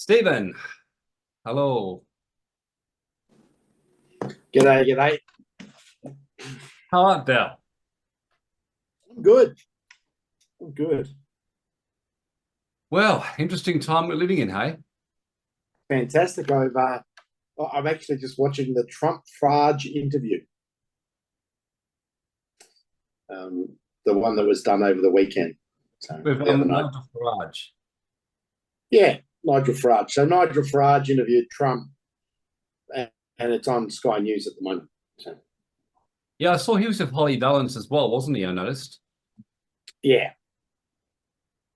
Stephen, hello. G'day, g'day. How art thou? I'm good. I'm good. Well, interesting time we're living in, hey? Fantastic. I'm actually just watching the Trump Farage interview, um, the one that was done over the weekend. So With the other night. Nigel Farage. Yeah, Nigel Farage. So Nigel Farage interviewed Trump, and it's on Sky News at the moment. So Yeah, I saw he was with Holly Valance as well, wasn't he? I noticed. yeah.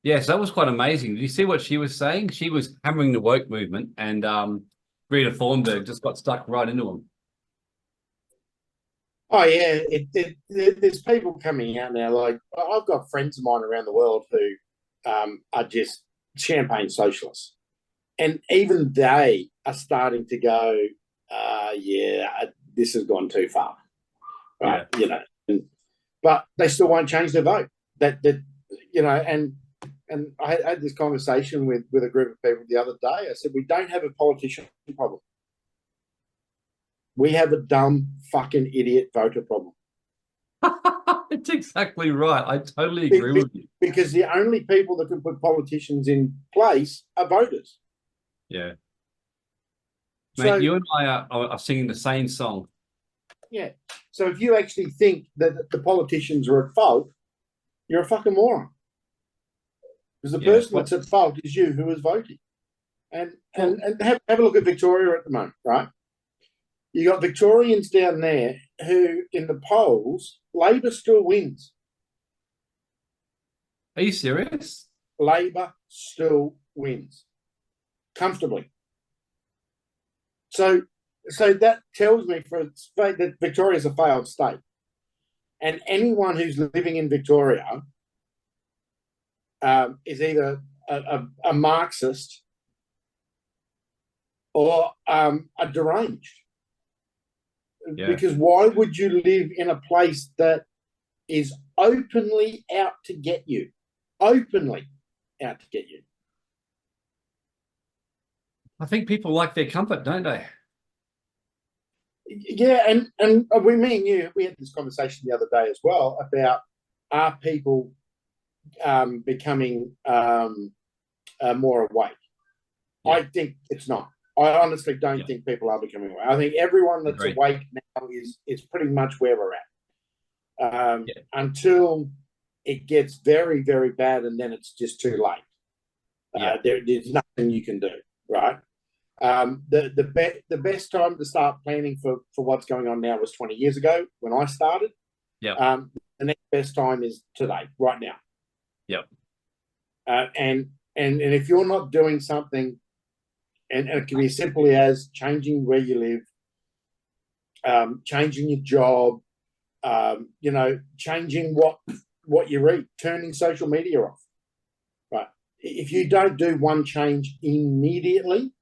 Yes, that was quite amazing. Did you see what she was saying? She was hammering the woke movement, and Rita Thornburg just got stuck right into him. Oh yeah. There's people coming out now. Like I've got friends of mine around the world who are just champagne socialists. And even they are starting to go, yeah, this has gone too far, right? Yeah. But they still won't change their vote. That and I had this conversation with a group of people the other day. I said, we don't have a politician problem. We have a dumb fucking idiot voter problem. It's exactly right. I totally agree with you. Because the only people that can put politicians in place are voters. Yeah. Mate, So you and I are singing the same song. yeah. So if you actually think that the politicians are at fault, you're a fucking moron. Because the Yeah. person that's at fault is you who is voting. And have a look at Victoria at the moment, right? You got Victorians down there who, in the polls, Labor still wins. Are you serious? Labor still wins comfortably. So that tells me that Victoria is a failed state, and anyone who's living in Victoria is either a Marxist or a deranged. Yeah. Because why would you live in a place that is openly out to get you? Openly out to get you. I think people like their comfort, don't they? Yeah, and me and you, we had this conversation the other day as well about, are people becoming more awake? Yeah. I think it's not. I honestly don't think people are becoming awake. I think everyone that's Agree. awake now is pretty much where we're at. Yeah. Until it gets very, very bad, and then it's just too late. Yeah. There's nothing you can do, right? The best time to start planning for what's going on now was 20 years ago when I started. Yeah. The next best time is today, right now. Yep. And if you're not doing something, and it can be as simply as changing where you live, changing your job, changing what you read, turning social media off. Right. If you don't do one change immediately,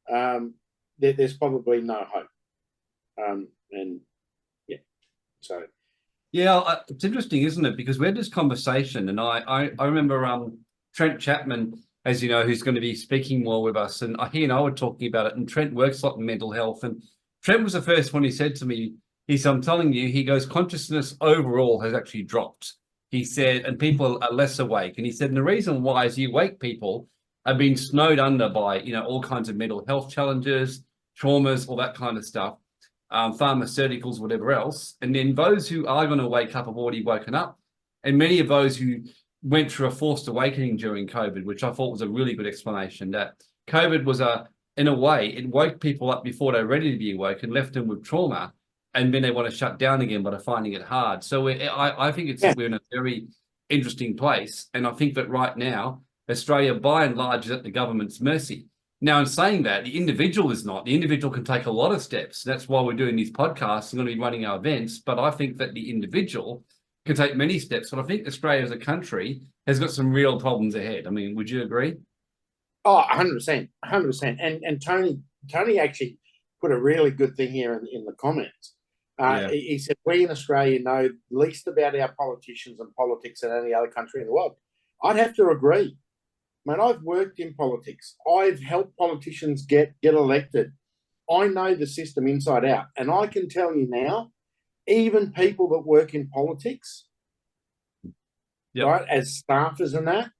there's probably no hope. And yeah, so Yeah, it's interesting, isn't it? Because we had this conversation, and I remember Trent Chapman, as you know, who's going to be speaking more with us, and he and I were talking about it. And Trent works a lot in mental health, and Trent was the first one who said to me, he said, "I'm telling you," he goes, "consciousness overall has actually dropped." He said, and people are less awake, and he said, and the reason why is the awake people are being snowed under by all kinds of mental health challenges, traumas, all that kind of stuff, pharmaceuticals, whatever else. And then those who are going to wake up have already woken up. And many of those who went through a forced awakening during COVID, which I thought was a really good explanation, that COVID was in a way, it woke people up before they're ready to be awoke and left them with trauma. And then they want to shut down again, but are finding it hard. So I think we're in a very interesting place. And I think that right now, Australia, by and large, is at the government's mercy. Now, in saying that, the individual is not. The individual can take a lot of steps. That's why we're doing these podcasts and going to be running our events. But I think that the individual can take many steps. But I think Australia as a country has got some real problems ahead. I mean, would you agree? Oh, 100%, 100%. And Tony actually put a really good thing here in the comments. Yeah. He said, we in Australia know least about our politicians and politics than any other country in the world. I'd have to agree. Man, I've worked in politics. I've helped politicians get elected. I know the system inside out. And I can tell you now, even people that work in politics, Yep. right, as staffers and that,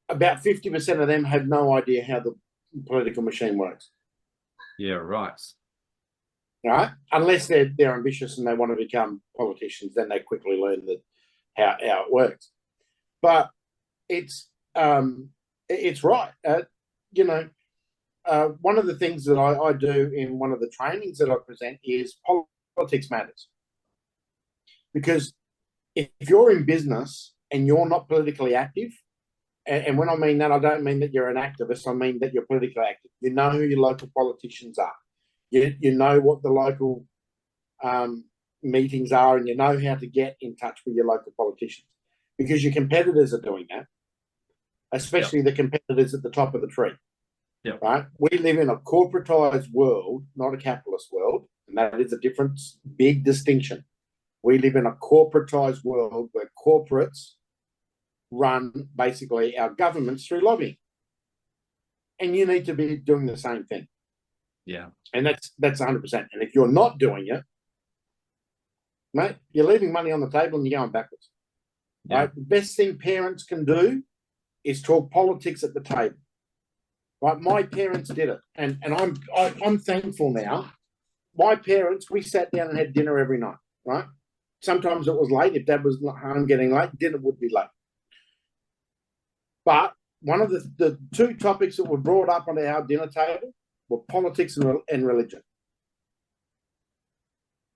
about 50% of them have no idea how the political machine works. Yeah, right. Right? Unless they're ambitious and they want to become politicians, then they quickly learn that how it works. But it's right. One of the things that I do in one of the trainings that I present is politics matters. Because if you're in business and you're not politically active, and when I mean that, I don't mean that you're an activist, I mean that you're politically active. You know who your local politicians are. You know what the local meetings are, and you know how to get in touch with your local politicians, because your competitors are doing that, especially the competitors at the top of the tree. Yeah. Right? We live in a corporatized world, not a capitalist world, and that is a difference, big distinction. We live in a corporatized world where corporates run basically our governments through lobbying. And you need to be doing the same thing. Yeah. And that's 100%. And if you're not doing it, mate, you're leaving money on the table and you're going backwards. Yeah. Right? The best thing parents can do is talk politics at the table. Right? My parents did it. And I'm thankful now. My parents, we sat down and had dinner every night, right? Sometimes it was late. If Dad was home getting late, dinner would be late. But one of the two topics that were brought up on our dinner table were politics and religion.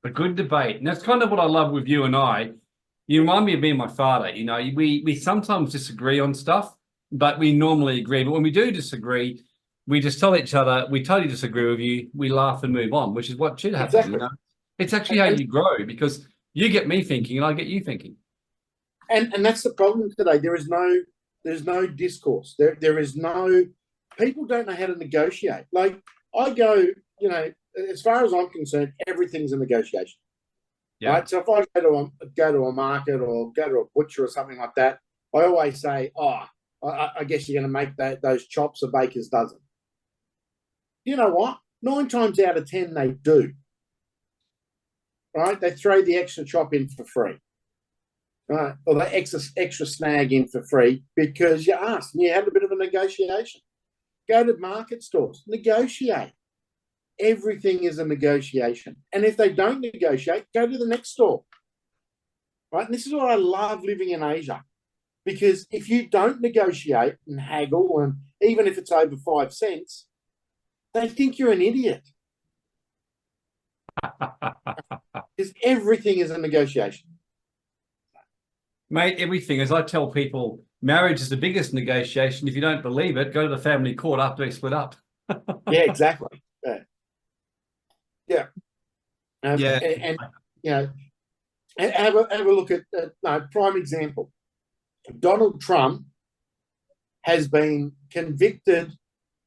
A good debate. And that's kind of what I love with you and I. You remind me of me and my father. You know, we sometimes disagree on stuff, but we normally agree. But when we do disagree, we just tell each other, we totally disagree with you. We laugh and move on, which is what should happen. Exactly. You know? It's actually how you grow, because you get me thinking and I get you thinking. And that's the problem today. There's no discourse. There is no, people don't know how to negotiate. Like I go, you know, as far as I'm concerned, everything's a negotiation. Yeah. Right. So if I go to a market or go to a butcher or something like that, I always say, I guess you're going to make those chops a baker's dozen. You know what? 9 times out of 10, they do. Right? They throw the extra chop in for free. Right? Or the extra snag in for free because you asked and you had a bit of a negotiation. Go to market stores, negotiate. Everything is a negotiation. And if they don't negotiate, go to the next store. Right? And this is what I love living in Asia. Because if you don't negotiate and haggle, and even if it's over 5 cents, they think you're an idiot. Because everything is a negotiation. Mate, everything. As I tell people, marriage is the biggest negotiation. If you don't believe it, go to the family court after they split up. Yeah, exactly. Yeah. Yeah. And you know, have a look at prime example. Donald Trump has been convicted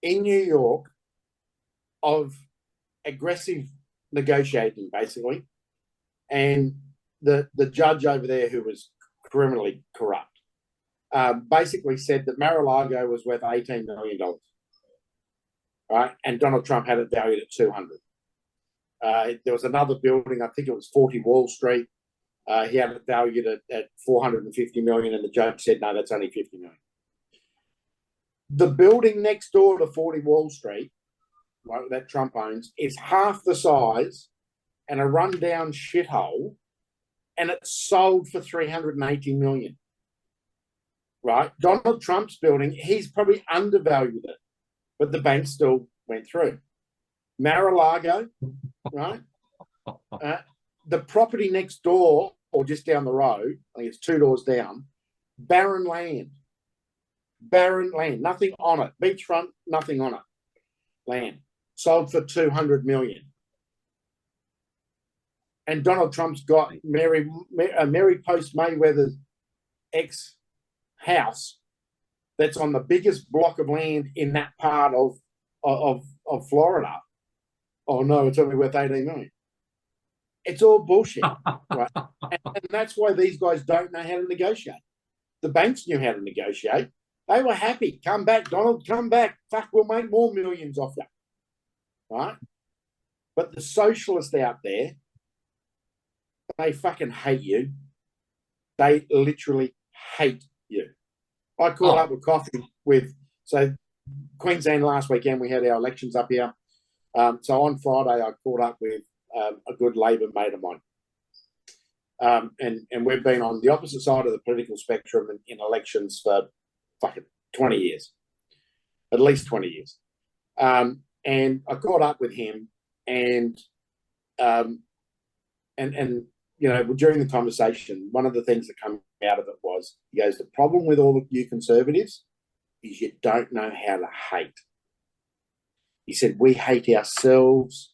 in New York of aggressive negotiating, basically, and the judge over there, who was criminally corrupt, basically said that Mar-a-Lago was worth $18 million, right? And Donald Trump had it valued at 200. There was another building, I think it was 40 Wall Street. He had it valued at $450 million, and the judge said, no, that's only $50 million. The building next door to 40 Wall Street, right, that Trump owns, is half the size and a rundown shithole, and it's sold for $380 million. Right? Donald Trump's building, he's probably undervalued it, but the bank still went through. Mar-a-Lago, right? The property next door, or just down the road, I think it's 2 doors down, barren land, nothing on it, beachfront, nothing on it, land, sold for $200 million. And Donald Trump's got Mary Post Mayweather's ex-house that's on the biggest block of land in that part of Florida. Oh no, it's only worth $18 million. It's all bullshit, right? And that's why these guys don't know how to negotiate. The banks knew how to negotiate. They were happy. Come back, Donald, come back. Fuck, we'll make more millions off you. Right? But the socialists out there, they fucking hate you. They literally hate you. I caught up with coffee with, so Queensland last weekend, we had our elections up here. So on Friday, I caught up with a good Labor mate of mine. And we've been on the opposite side of the political spectrum in elections for fucking 20 years, at least 20 years. And I caught up with him, and you know, during the conversation, one of the things that came out of it was, he goes, the problem with all of you conservatives is you don't know how to hate. He said, we hate ourselves,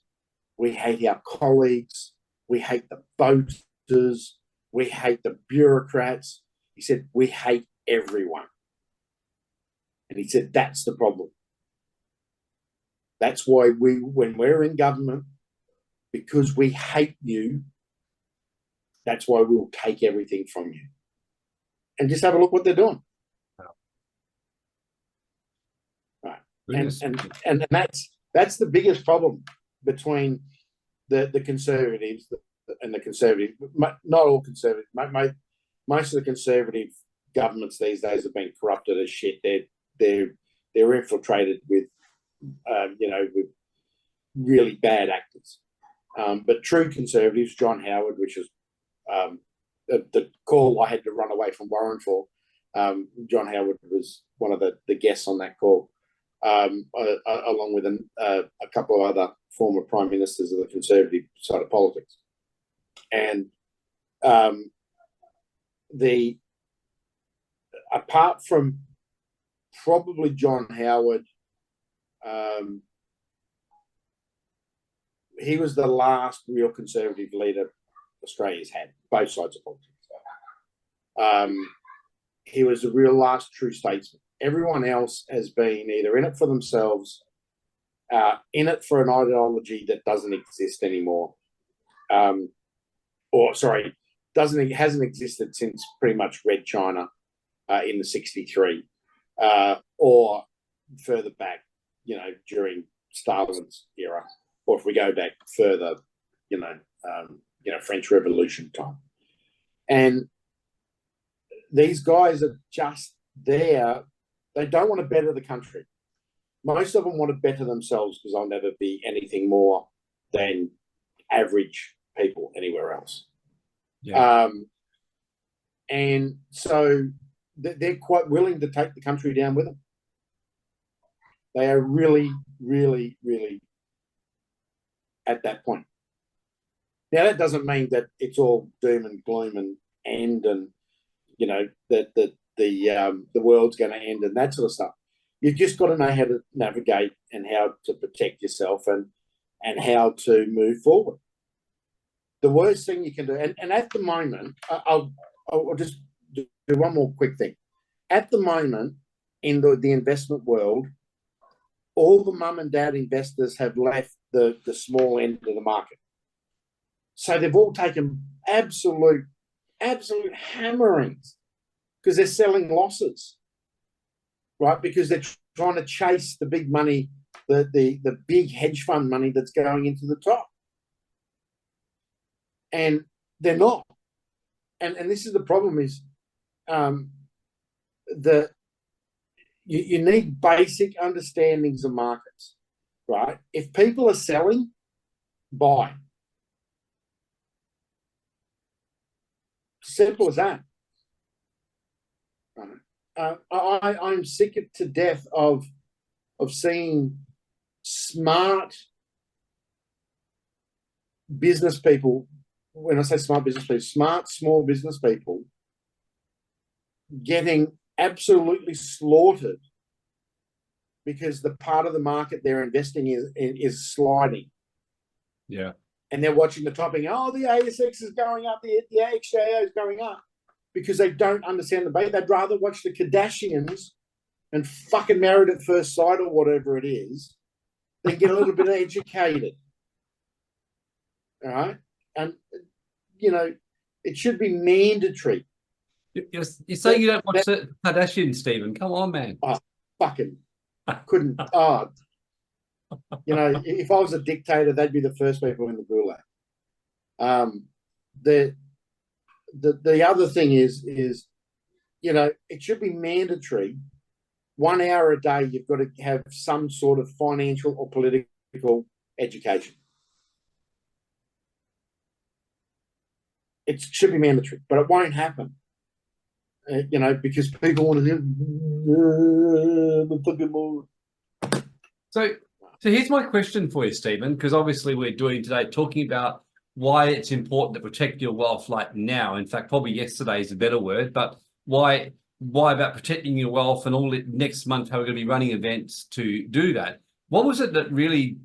we hate our colleagues, we hate the voters, we hate the bureaucrats. He said, we hate everyone. And he said, that's the problem. That's why when we're in government, because we hate you, that's why we'll take everything from you. And just have a look what they're doing. Right. And that's the biggest problem between the conservatives and the conservative, not all conservative, most of the conservative governments these days have been corrupted as shit. They're infiltrated with, you know, with really bad actors. But true conservatives, John Howard, which is the call I had to run away from Warren for. John Howard was one of the guests on that call, along with a couple of other former prime ministers of the conservative side of politics. And apart from probably John Howard, he was the last real conservative leader Australia's had, both sides of politics. He was the real last true statesman. Everyone else has been either in it for themselves, in it for an ideology that doesn't exist anymore, hasn't existed since pretty much Red China in the 63, or further back, you know, during Stalin's era, or if we go back further, French Revolution time. And these guys are just there. They don't want to better the country. Most of them want to better themselves because they'll never be anything more than average people anywhere else. Yeah. And so they're quite willing to take the country down with them. They are really, really, really at that point. Now, that doesn't mean that it's all doom and gloom and end, and you know that the world's going to end and that sort of stuff. You've just got to know how to navigate and how to protect yourself and how to move forward. The worst thing you can do, and at the moment, I'll just do one more quick thing. At the moment, in the investment world, all the mum and dad investors have left the small end of the market. So they've all taken absolute hammerings because they're selling losses, right? Because they're trying to chase the big money, the big hedge fund money that's going into the top. And they're not. And this is the problem is you need basic understandings of markets, right? If people are selling, buy. Simple as that. I'm sick to death of seeing smart business people. When I say smart business people, smart small business people getting absolutely slaughtered because the part of the market they're investing in is sliding. Yeah. And they're watching the topping. Oh, the ASX is going up. The XJO is going up because they don't understand the bait. They'd rather watch the Kardashians and fucking Married at First Sight or whatever it is than get a little bit educated. All right? And, you know, it should be mandatory You say That, you don't watch that, the Kardashians, Stephen. Come on, man. oh, fucking couldn't. Oh, if I was a dictator, they'd be the first people in the gulag. Um, the the other thing is it should be mandatory. 1 hour a day, you've got to have some sort of financial or political education. It should be mandatory, but it won't happen. Because people want to hear more. So, so here's my question for you, Stephen, because obviously we're doing today talking about why it's important to protect your wealth like now. In fact, probably yesterday is a better word, but why about protecting your wealth and all next month, how we're going to be running events to do that. What was it that really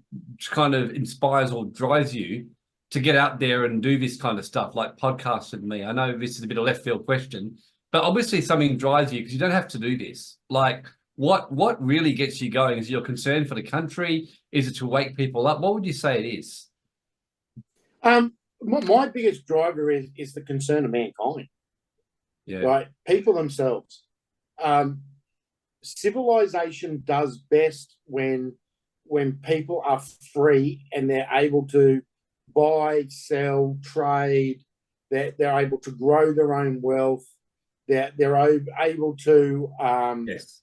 kind of inspires or drives you to get out there and do this kind of stuff, like podcasts with me? I know this is a bit of a left field question, but obviously something drives you because you don't have to do this. Like, what really gets you going? Is your concern for the country? Is it to wake people up? What would you say it is? My biggest driver is the concern of mankind. Yeah. Right? People themselves. Civilization does best when people are free and they're able to buy, sell, trade. They're able to grow their own wealth. They're able to Yes.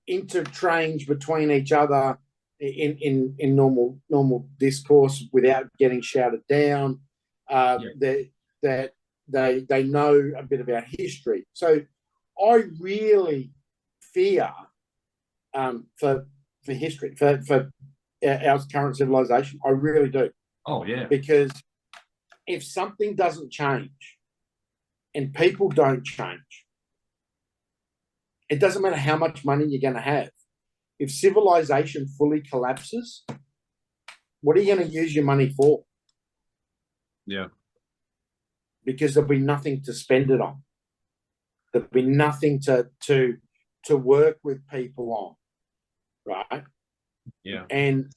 interchange between each other in normal discourse without getting shouted down. That they know a bit about history. So I really fear for history, for our current civilization. I really do. Oh, yeah. Because if something doesn't change and people don't change, it doesn't matter how much money you're going to have. If civilization fully collapses, what are you going to use your money for? Yeah. Because there'll be nothing to spend it on. There'll be nothing to work with people on, right? Yeah. And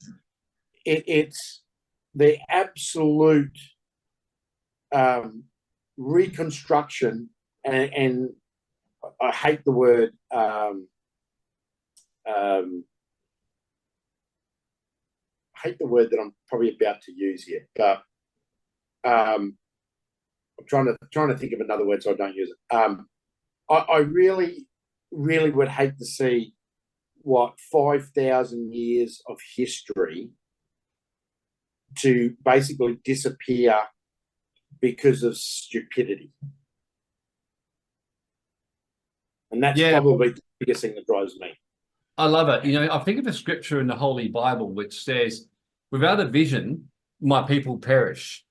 it's the absolute reconstruction, and I hate the word that I'm probably about to use here, but I'm trying to think of another word so I don't use it. I really, really would hate to see 5,000 years of history to basically disappear because of stupidity. And that's probably the biggest thing that drives me. I love it. I think of a scripture in the Holy Bible which says, without a vision, my people perish.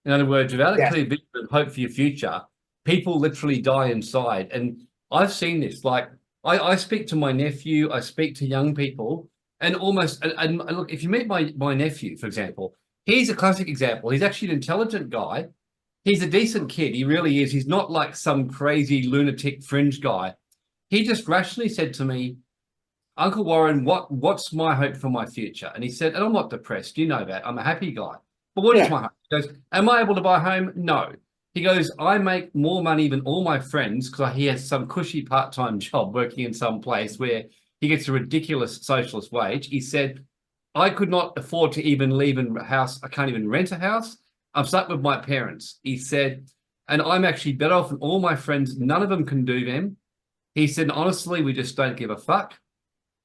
In other words, without a clear vision and hope for your future, people literally die inside. And I've seen this. Like, I speak to my nephew, I speak to young people, and look, if you meet my nephew, for example, he's a classic example. He's actually an intelligent guy. He's a decent kid. He really is. He's not like some crazy lunatic fringe guy. He just rationally said to me, Uncle Warren, what's my hope for my future? And he said, and I'm not depressed. You know that. I'm a happy guy. But what is my hope? He goes, am I able to buy a home? No. He goes, I make more money than all my friends because he has some cushy part-time job working in some place where he gets a ridiculous socialist wage. He said, I could not afford to even leave a house. I can't even rent a house. I'm stuck with my parents. He said, and I'm actually better off than all my friends. None of them can do them. He said, honestly, we just don't give a fuck.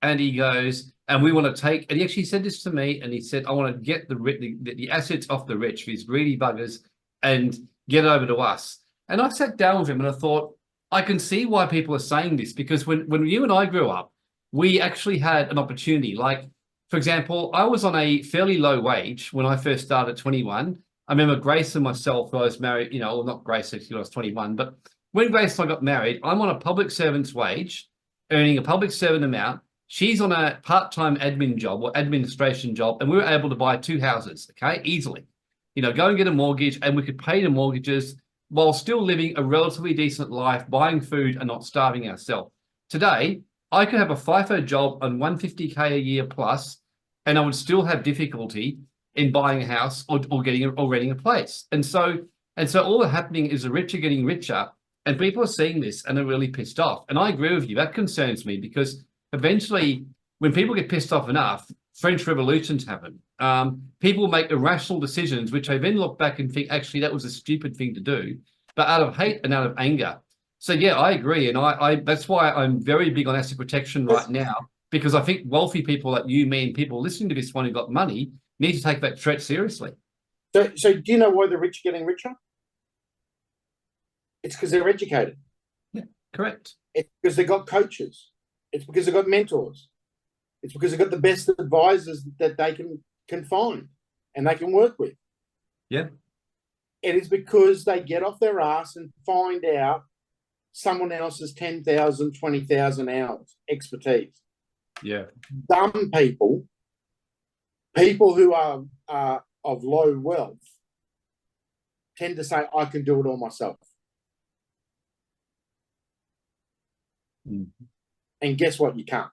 And he goes, and we want to take, and he actually said this to me, and he said, I want to get the assets off the rich, these greedy buggers, and get it over to us. And I sat down with him and I thought, I can see why people are saying this, because when you and I grew up, we actually had an opportunity. Like, for example, I was on a fairly low wage when I first started at 21. I remember Grace and myself, I was married, well, not Grace, actually, I was 21, but when Grace and I got married, I'm on a public servant's wage, earning a public servant amount. She's on a part-time admin job or administration job, and we were able to buy 2 houses, okay, easily. Go and get a mortgage, and we could pay the mortgages while still living a relatively decent life, buying food and not starving ourselves. Today, I could have a FIFO job on 150K a year plus, and I would still have difficulty in buying a house or renting a place. And so all that's happening is the rich are getting richer, And people are seeing this and are really pissed off. And I agree with you. That concerns me because eventually, when people get pissed off enough, French revolutions happen. People make irrational decisions, which I then look back and think, actually, that was a stupid thing to do, but out of hate and out of anger. So yeah, I agree, and I that's why I'm very big on asset protection right now, because I think wealthy people like you, me, and people listening to this one who got money need to take that threat seriously. So do you know why the rich are getting richer? It's because they're educated. Yeah, correct. It's because they got coaches. It's because they got mentors. It's because they've got the best advisors that they can find and they can work with. Yeah. It is because they get off their ass and find out someone else's 10,000, 20,000 hours expertise. Yeah. Dumb people who are of low wealth, tend to say, I can do it all myself. Mm. And guess what? You can't.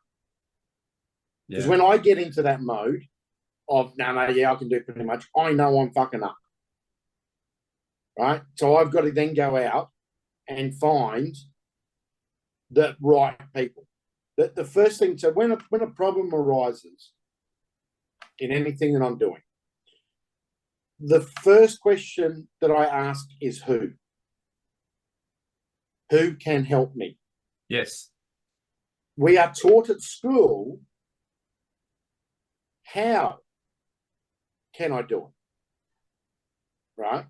Because Yeah. when I get into that mode of, no, yeah, I can do pretty much, I know I'm fucking up. Right? So I've got to then go out and find the right people. The first thing, so when a problem arises in anything that I'm doing, the first question that I ask is who? Who can help me? Yes. We are taught at school, how can I do it? Right?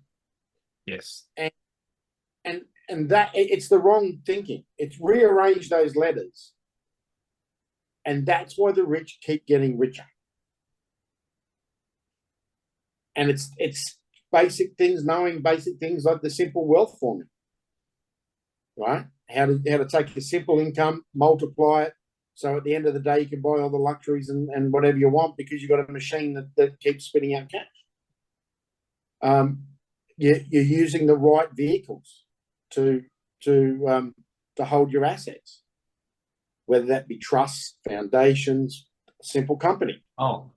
Yes. And that it's the wrong thinking. It's rearrange those letters. And that's why the rich keep getting richer. And it's basic things, knowing basic things like the simple wealth formula. Right? How to take a simple income, multiply it, so at the end of the day you can buy all the luxuries and whatever you want because you've got a machine that keeps spitting out cash. You're using the right vehicles to hold your assets, whether that be trusts, foundations, simple company. Oh,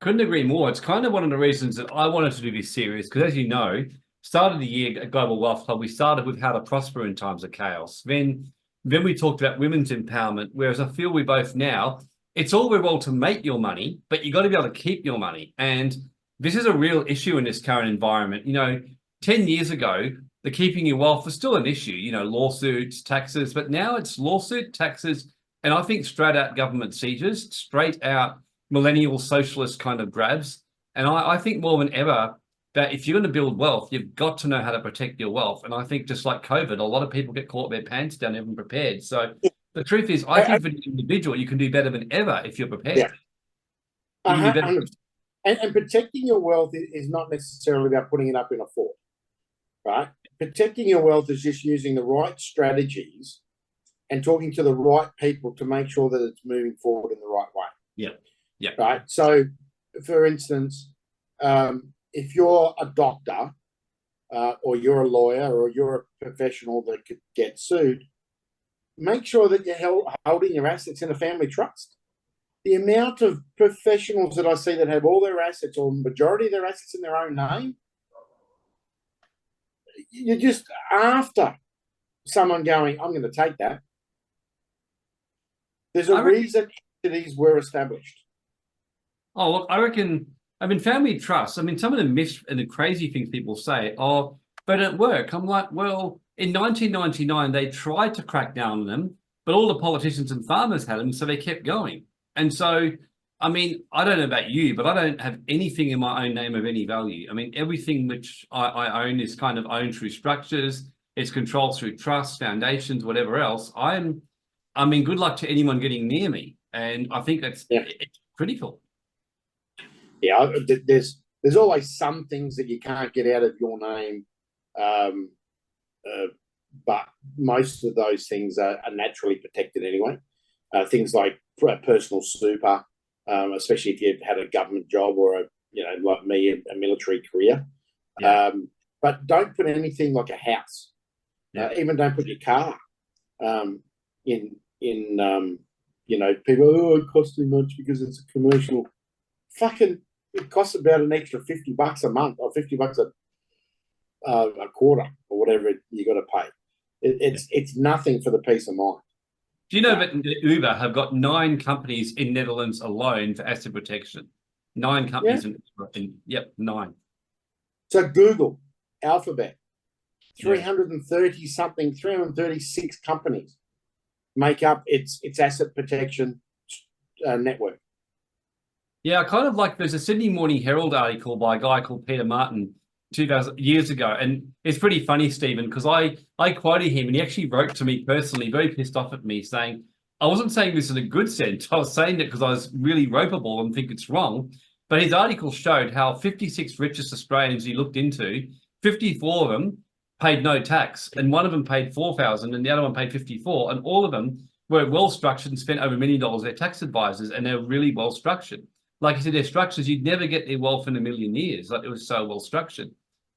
couldn't agree more. It's kind of one of the reasons that I wanted to do this series because, as you know, started the year at Global Wealth Club, we started with how to prosper in times of chaos. Then we talked about women's empowerment, whereas I feel we both now, it's all very well to make your money, but you got to be able to keep your money. And this is a real issue in this current environment. You know, 10 years ago, the keeping your wealth was still an issue, you know, lawsuits, taxes, but now it's lawsuit, taxes, and I think straight out government seizures, straight out millennial socialist kind of grabs. And I think more than ever that if you're going to build wealth, you've got to know how to protect your wealth. And I think just like COVID, a lot of people get caught with their pants down, even prepared. So the truth is, I think for the individual, you can do better than ever if you're prepared. Yeah. You can do better. And protecting your wealth is not necessarily about putting it up in a fort, right? Protecting your wealth is just using the right strategies and talking to the right people to make sure that it's moving forward in the right way. Yeah. Yeah. Right. So, for instance, if you're a doctor or you're a lawyer or you're a professional that could get sued, make sure that you're holding your assets in a family trust. The amount of professionals that I see that have all their assets or majority of their assets in their own name, you're just after someone going, I'm going to take that. There's a reason entities were established. Oh, look, I reckon, family trusts, some of the myths and the crazy things people say, oh, but at work, I'm like, well, in 1999, they tried to crack down on them, but all the politicians and farmers had them, so they kept going. And so, I don't know about you, but I don't have anything in my own name of any value. Everything which I own is kind of owned through structures. It's controlled through trusts, foundations, whatever else. Good luck to anyone getting near me. And I think it's critical. Yeah, there's always some things that you can't get out of your name, but most of those things are naturally protected anyway. Things like personal super, especially if you've had a government job or like me, a military career. Yeah. But don't put anything like a house. Yeah. Even don't put your car in people, oh, it costs too much because it's a commercial. Fucking, it costs about an extra $50 a month or $50 a quarter or whatever you got to pay. It's nothing for the peace of mind. Do you know that Uber have got 9 companies in Netherlands alone for asset protection? 9 companies yep, 9. So Google, Alphabet, Yeah. 336 companies make up its asset protection network. Yeah, I kind of like, there's a Sydney Morning Herald article by a guy called Peter Martin 2000 years ago, and it's pretty funny, Stephen, because I quoted him, and he actually wrote to me personally, very pissed off at me, saying I wasn't saying this in a good sense. I was saying it because I was really ropeable and think it's wrong. But his article showed how 56 richest Australians he looked into, 54 of them paid no tax, and one of them paid 4,000, and the other one paid 54, and all of them were well structured and spent over $1 million their tax advisors, and they're really well structured. Like I said, their structures, you'd never get their wealth in a million years. Like, it was so well structured.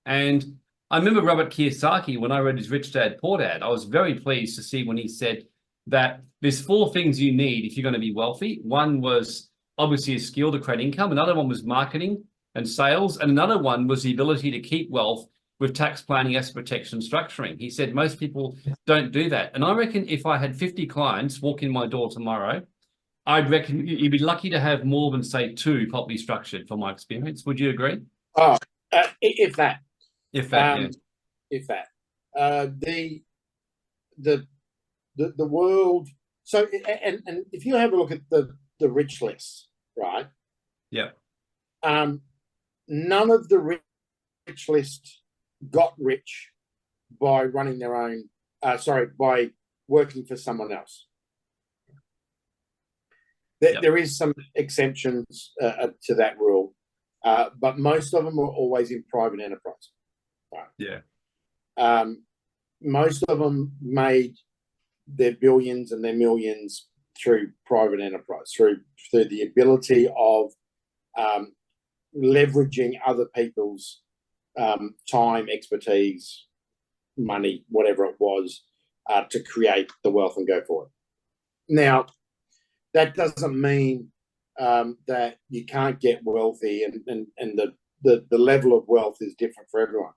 And I remember Robert Kiyosaki, when I read his Rich Dad Poor Dad, I was very pleased to see when he said that there's 4 things you need if you're going to be wealthy. One was obviously a skill to create income. Another one was marketing and sales. And another one was the ability to keep wealth with tax planning, asset protection, structuring. He said most people don't do that. And I reckon if I had 50 clients walk in my door tomorrow, I'd reckon you'd be lucky to have more than, say, 2 properly structured, from my experience. Would you agree? Oh, if that. If that, yeah. If that. The world. So, and if you have a look at the rich list, right? Yeah. None of the rich list got rich by running their own. By working for someone else. There is some exemptions to that rule, but most of them are always in private enterprise. Right? Yeah. Most of them made their billions and their millions through private enterprise, through the ability of leveraging other people's time, expertise, money, whatever it was, to create the wealth and go forward. Now, that doesn't mean that you can't get wealthy, and the level of wealth is different for everyone.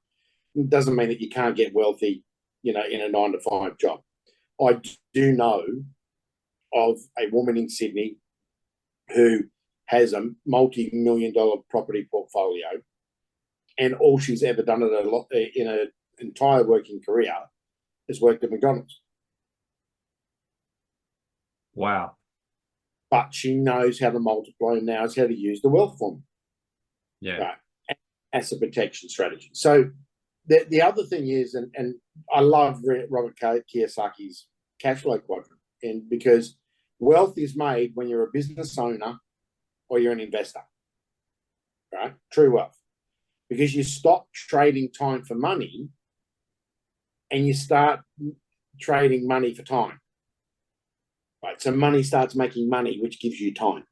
It doesn't mean that you can't get wealthy, in a 9-to-5 job. I do know of a woman in Sydney who has a multi-million-dollar property portfolio, and all she's ever done in her entire working career is worked at McDonald's. Wow. But she knows how to multiply and knows how to use the wealth formula. Yeah. Right. Asset protection strategy. So the other thing is, and I love Robert Kiyosaki's cash flow quadrant, and because wealth is made when you're a business owner or you're an investor, right? True wealth. Because you stop trading time for money and you start trading money for time. Right, so money starts making money, which gives you time,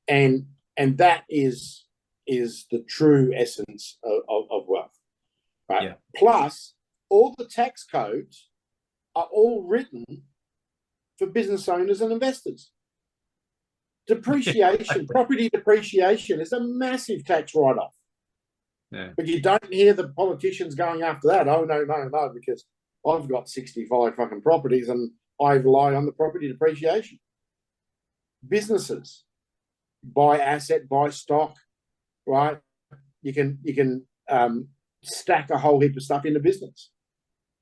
and that is the true essence of wealth, right? Yeah. Plus, all the tax codes are all written for business owners and investors. Depreciation, property depreciation is a massive tax write-off. Yeah. But you don't hear the politicians going after that. Oh, no, because I've got 65 fucking properties and I rely on the property depreciation. Businesses buy asset, buy stock, right? You can stack a whole heap of stuff into business,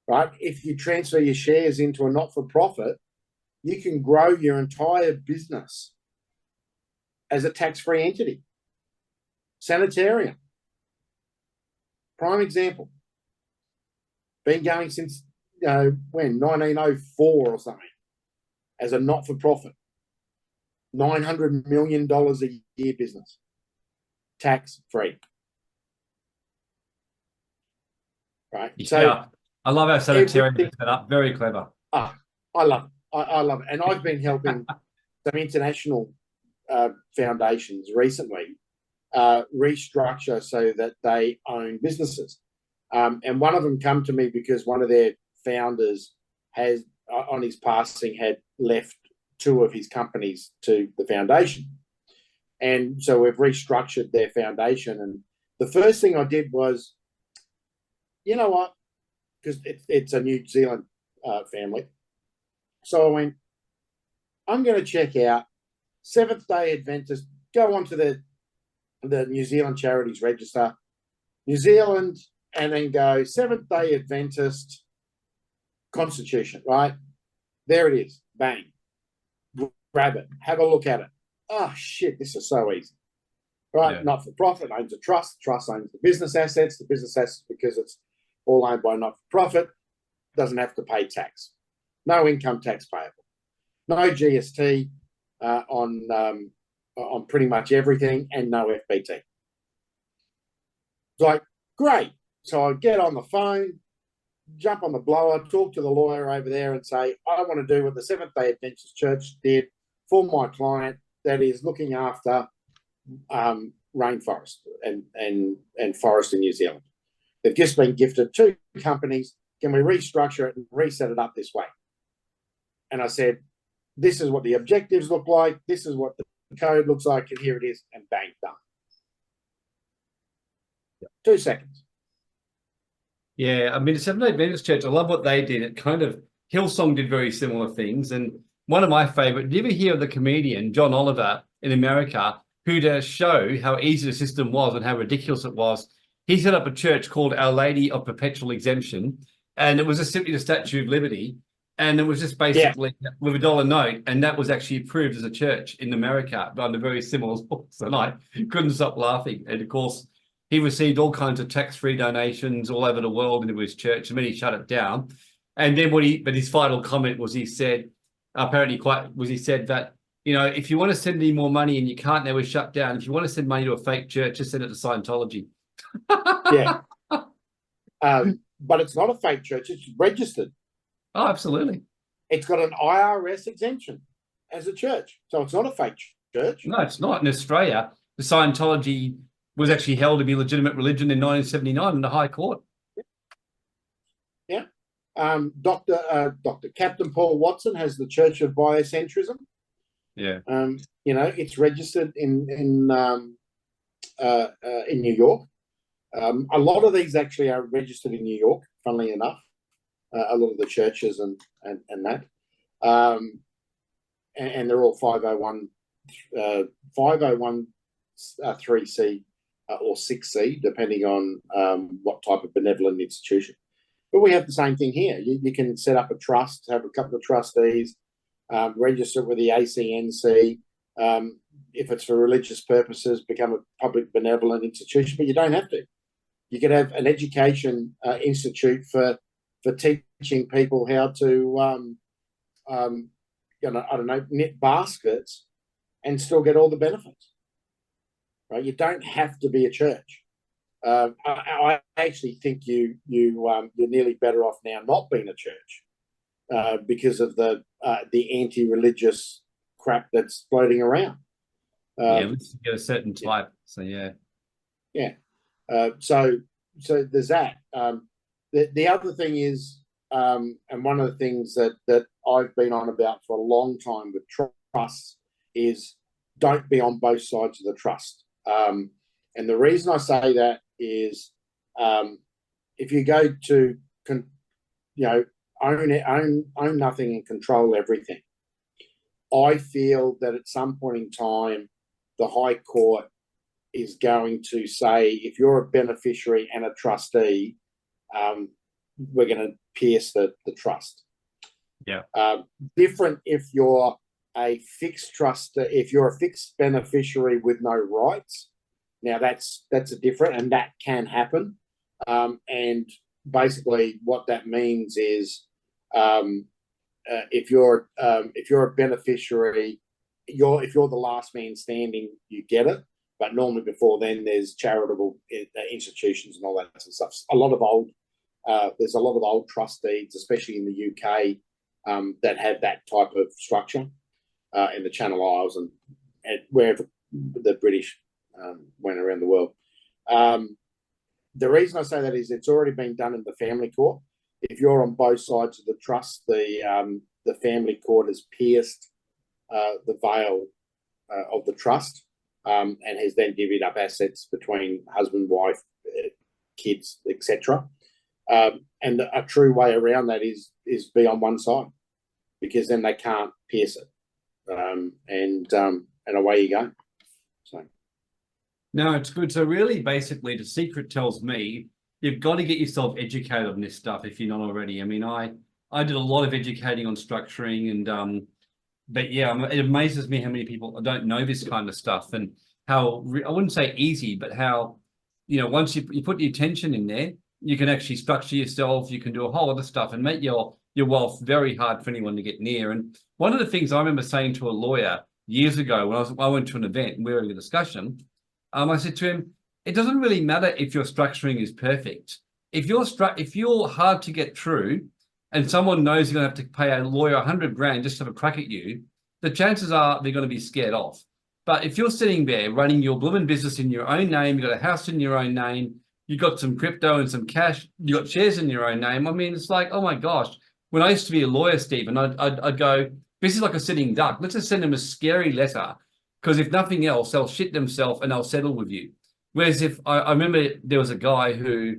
right? If you transfer your shares into a not-for-profit, you can grow your entire business as a tax-free entity. Sanitarium, prime example. Been going since when 1904 or something, as a not-for-profit, $900 million a year business, tax-free. Right. Yeah, so I love our sanitarium set up. Very clever. I love it. I love it, and I've been helping some international foundations recently restructure so that they own businesses. And one of them come to me because one of their founders has, on his passing, had left 2 of his companies to the foundation. And so we've restructured their foundation. And the first thing I did was, you know what? because it's a New Zealand family. So I went, I'm going to check out Seventh-day Adventist, go onto the New Zealand Charities Register, New Zealand, and then go Seventh-day Adventist Constitution, right? There it is. Bang. Grab it. Have a look at it. Oh, shit, this is so easy. Right? Yeah. Not-for-profit owns a trust. Trust owns the business assets. The business assets, because it's all owned by not-for-profit, doesn't have to pay tax. No income tax payable. No GST on pretty much everything, and no FBT. It's like, great. So I get on the phone, jump on the blower, talk to the lawyer over there and say, I want to do what the Seventh-day Adventist Church did for my client, that is looking after rainforest and forest in New Zealand. They've just been gifted 2 companies. Can we restructure it and reset it up this way? And I said, this is what the objectives look like. This is what the code looks like. And here it is. And bang, done. 2 seconds. Yeah, I mean, the Seventh-day Adventist Church, I love what they did. It kind of, Hillsong did very similar things. And one of my favorite, do you ever hear of the comedian John Oliver in America, who to show how easy the system was and how ridiculous it was, he set up a church called Our Lady of Perpetual Exemption. And it was just simply the Statue of Liberty. And it was just basically with a dollar note. And that was actually approved as a church in America under very similar laws. And I couldn't stop laughing. And of course, he received all kinds of tax-free donations all over the world into his church, and then he shut it down. And then but his final comment was, he said, he said that, you know, if you want to send any more money and you can't, now we're shut down. If you want to send money to a fake church, just send it to Scientology. Yeah. But it's not a fake church. It's registered. Oh, absolutely. It's got an IRS exemption as a church. So it's not a fake church. No, it's not. In Australia, the Scientology was actually held to be legitimate religion in 1979 in the High Court. Yeah. Dr. Captain Paul Watson has the Church of Biocentrism. Yeah. You know, it's registered in New York. A lot of these actually are registered in New York, funnily enough. A lot of the churches and that. And they're all 501 3C or 6C, depending on what type of benevolent institution. But we have the same thing here. You can set up a trust, have a couple of trustees, register with the ACNC. If it's for religious purposes, become a public benevolent institution, but you don't have to. You could have an education institute for teaching people how to, knit baskets and still get all the benefits. Right? You don't have to be a church. I actually think you're nearly better off now not being a church because of the anti-religious crap that's floating around. Let's get a certain type. So yeah. So there's that. The other thing is, and one of the things that I've been on about for a long time with trusts is don't be on both sides of the trust. And the reason I say that is if you go to own nothing and control everything, I feel that at some point in time the High Court is going to say, if you're a beneficiary and a trustee, we're going to pierce the trust. Yeah. Different if you're a fixed trust, if you're a fixed beneficiary with no rights. Now that's a different, and that can happen. And basically, what that means is, if you're a beneficiary, if you're the last man standing, you get it. But normally before then, there's charitable institutions and all that sort of stuff. There's a lot of old trust deeds, especially in the UK, that have that type of structure in the Channel Isles and wherever the British went around the world. The reason I say that is it's already been done in the family court. If you're on both sides of the trust, the family court has pierced the veil of the trust and has then divvied up assets between husband, wife, kids, etc. And a true way around that is be on one side, because then they can't pierce it, and away you go. So No, it's good. So really, basically, the secret tells me you've got to get yourself educated on this stuff if you're not already. I mean, I did a lot of educating on structuring, and but yeah, it amazes me how many people don't know this kind of stuff, and how I wouldn't say easy, but how, once you put the attention in there, you can actually structure yourself. You can do a whole lot of stuff and make your wealth very hard for anyone to get near. And one of the things I remember saying to a lawyer years ago when I went to an event and we were in a discussion, I said to him, it doesn't really matter if your structuring is perfect. If you're hard to get through, and someone knows you're going to have to pay a lawyer 100 grand just to have a crack at you, the chances are they're going to be scared off. But if you're sitting there running your blooming business in your own name, you've got a house in your own name, you've got some crypto and some cash, you've got shares in your own name. I mean, it's like, oh my gosh. When I used to be a lawyer, Stephen, I'd go, this is like a sitting duck. Let's just send them a scary letter, because if nothing else, they'll shit themselves and they'll settle with you. Whereas if I remember there was a guy who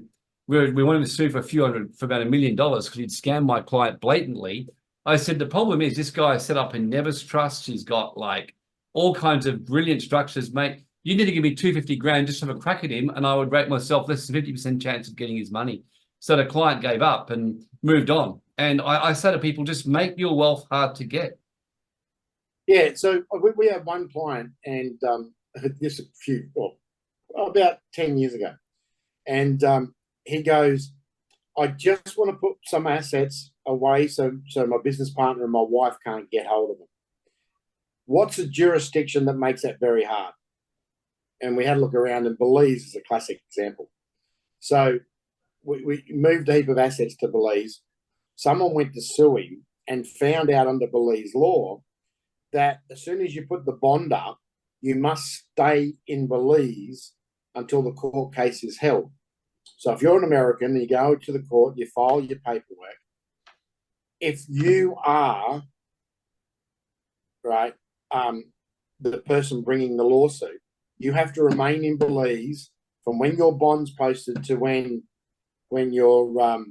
we wanted to sue for about $1 million because he'd scammed my client blatantly. I said, the problem is this guy set up a Nevis trust. He's got like all kinds of brilliant structures, mate. You need to give me 250 grand just to have a crack at him, and I would rate myself less than 50% chance of getting his money. So the client gave up and moved on. And I say to people, just make your wealth hard to get. Yeah, so we have one client, and just about 10 years ago, and he goes, I just want to put some assets away so my business partner and my wife can't get hold of them. What's a jurisdiction that makes that very hard? And we had a look around, and Belize is a classic example. So we moved a heap of assets to Belize. Someone went to sue him and found out under Belize law that as soon as you put the bond up, you must stay in Belize until the court case is held. So if you're an American, you go to the court, you file your paperwork. If you are, right, the person bringing the lawsuit, you have to remain in Belize from when your bond's posted to when your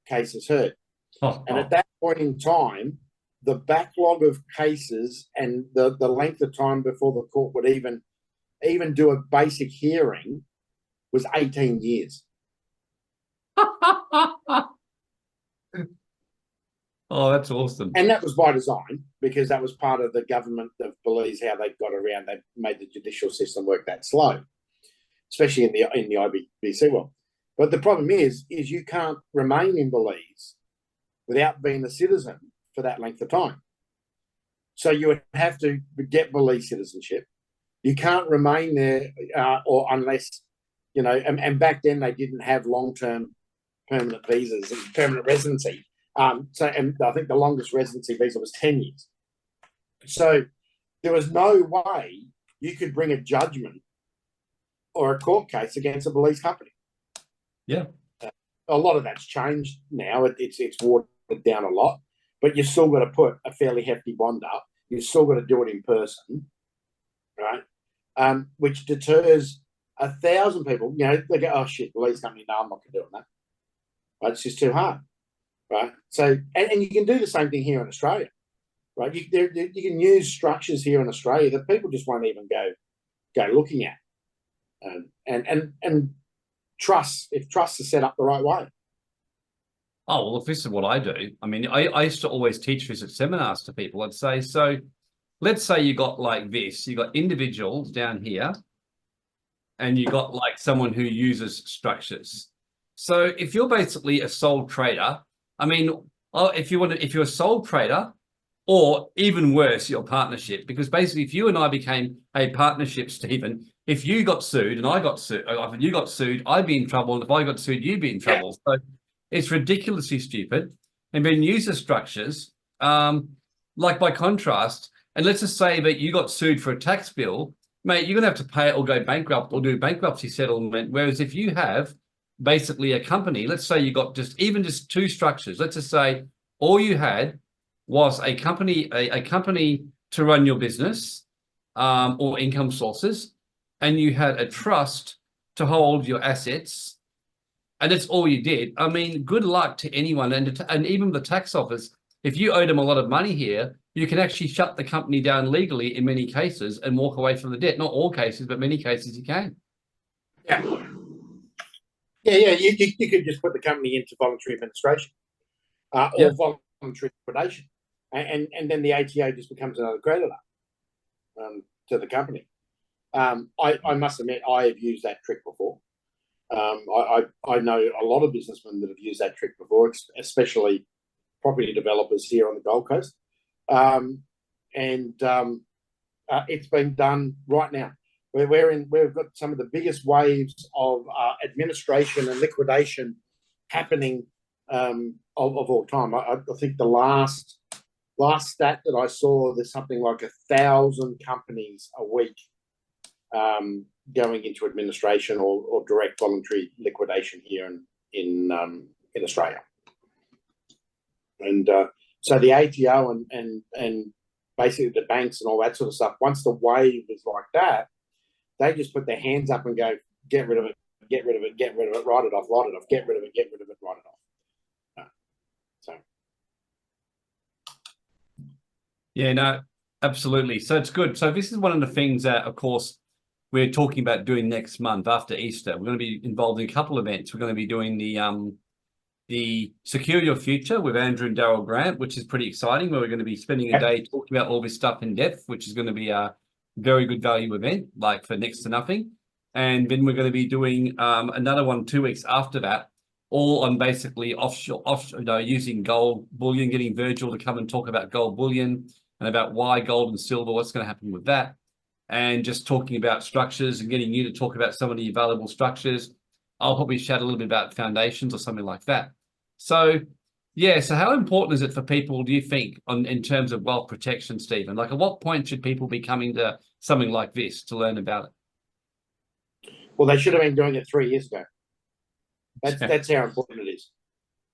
case is heard. And at that point in time, the backlog of cases and the length of time before the court would even do a basic hearing was 18 years. Oh, that's awesome. And that was by design, because that was part of the government of Belize, how they got around. They made the judicial system work that slow, especially in the IBC world. But the problem is you can't remain in Belize without being a citizen for that length of time. So you would have to get Belize citizenship. You can't remain there or unless, and back then they didn't have long-term permanent visas and permanent residency. And I think the longest residency visa was 10 years. So there was no way you could bring a judgment or a court case against a Belize company. Yeah. A lot of that's changed now. It's watered down a lot, but you've still got to put a fairly hefty bond up. You've still got to do it in person, right? Which deters 1,000 people. They go, oh, shit, Belize company, no, I'm not doing that. Right? It's just too hard. Right. So, and you can do the same thing here in Australia, right? You can use structures here in Australia that people just won't even go looking at, and trust, if trust is set up the right way. Oh, well, if this is what I do, I mean, I used to always teach this at seminars to people. I'd say, so let's say you got like this, you got individuals down here, and you got like someone who uses structures. So if you're basically a sole trader, I mean, if you're a sole trader, or even worse, your partnership, because basically if you and I became a partnership, Stephen, if you got sued and I got sued, if you got sued, I'd be in trouble. And if I got sued, you'd be in trouble. So it's ridiculously stupid. And then user structures, like by contrast, and let's just say that you got sued for a tax bill, mate, you're going to have to pay it or go bankrupt or do bankruptcy settlement. Whereas if you have basically a company, let's say you got just two structures. Let's just say all you had was a company to run your business or income sources, and you had a trust to hold your assets, and that's all you did. I mean, good luck to anyone, and even the tax office. If you owe them a lot of money here, you can actually shut the company down legally in many cases and walk away from the debt. Not all cases, but many cases you can. Yeah. Yeah. You could just put the company into voluntary administration or voluntary liquidation, and then the ATO just becomes another creditor to the company. I must admit, I have used that trick before. I know a lot of businessmen that have used that trick before, especially property developers here on the Gold Coast. It's been done right now. We've got some of the biggest waves of administration and liquidation happening of all time. I think the last stat that I saw, there's something like 1,000 companies a week going into administration or direct voluntary liquidation here in Australia. And so the ATO and basically the banks and all that sort of stuff, once the wave is like that, they just put their hands up and go, get rid of it, get rid of it, get rid of it, write it off, get rid of it, get rid of it, write it off. So. Yeah, no, absolutely. So it's good. So this is one of the things that, of course, we're talking about doing next month after Easter. We're going to be involved in a couple of events. We're going to be doing the Secure Your Future with Andrew and Daryl Grant, which is pretty exciting, where we're going to be spending a day talking about all this stuff in depth, which is going to be a very good value event, like for next to nothing. And then we're going to be doing another one 2 weeks after that, all on basically offshore, using gold bullion, getting Virgil to come and talk about gold bullion and about why gold and silver, what's going to happen with that, and just talking about structures and getting you to talk about some of the available structures. I'll probably chat a little bit about foundations or something like that. So, yeah, so how important is it for people, do you think, in terms of wealth protection, Stephen? Like, at what point should people be coming to something like this to learn about it? Well, they should have been doing it 3 years ago. That's how important it is.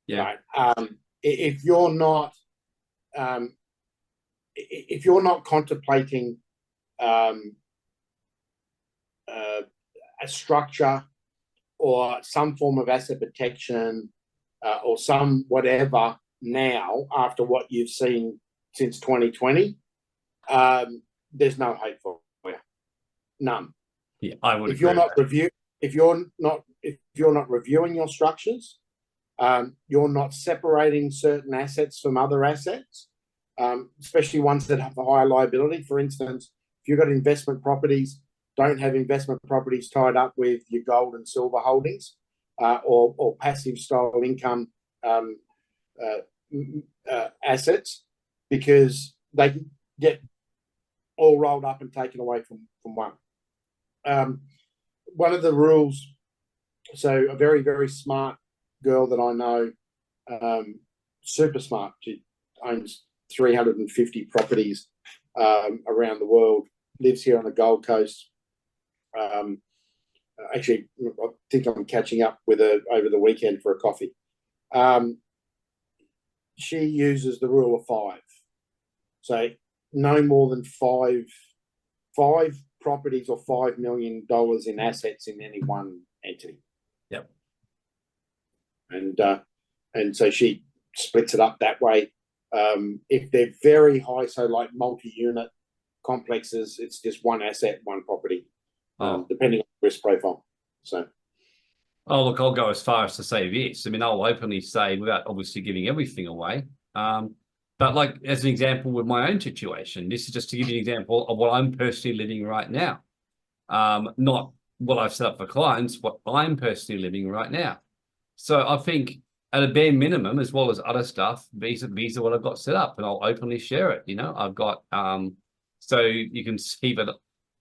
Yeah. Right? If you're not contemplating a structure or some form of asset protection or some whatever now, after what you've seen since 2020, there's no hope for you. None. Yeah, I would. If you're not reviewing your structures, you're not separating certain assets from other assets, especially ones that have a higher liability. For instance, if you've got investment properties, don't have investment properties tied up with your gold and silver holdings or passive style income assets, because they can get all rolled up and taken away from one. One of the rules, so a very, very smart girl that I know, super smart, she owns 350 properties around the world, lives here on the Gold Coast. Actually, I think I'm catching up with her over the weekend for a coffee. She uses the rule of 5. So no more than five properties or $5 million in assets in any one entity. Yep. And so she splits it up that way. If they're very high, so like multi-unit complexes, it's just one asset, one property, depending on the risk profile. So. Oh, look, I'll go as far as to say this. I mean, I'll openly say, without obviously giving everything away, but like as an example with my own situation, this is just to give you an example of what I'm personally living right now. Not what I've set up for clients, what I'm personally living right now. So I think at a bare minimum, as well as other stuff, these are what I've got set up, and I'll openly share it. You know, I've got, so you can see that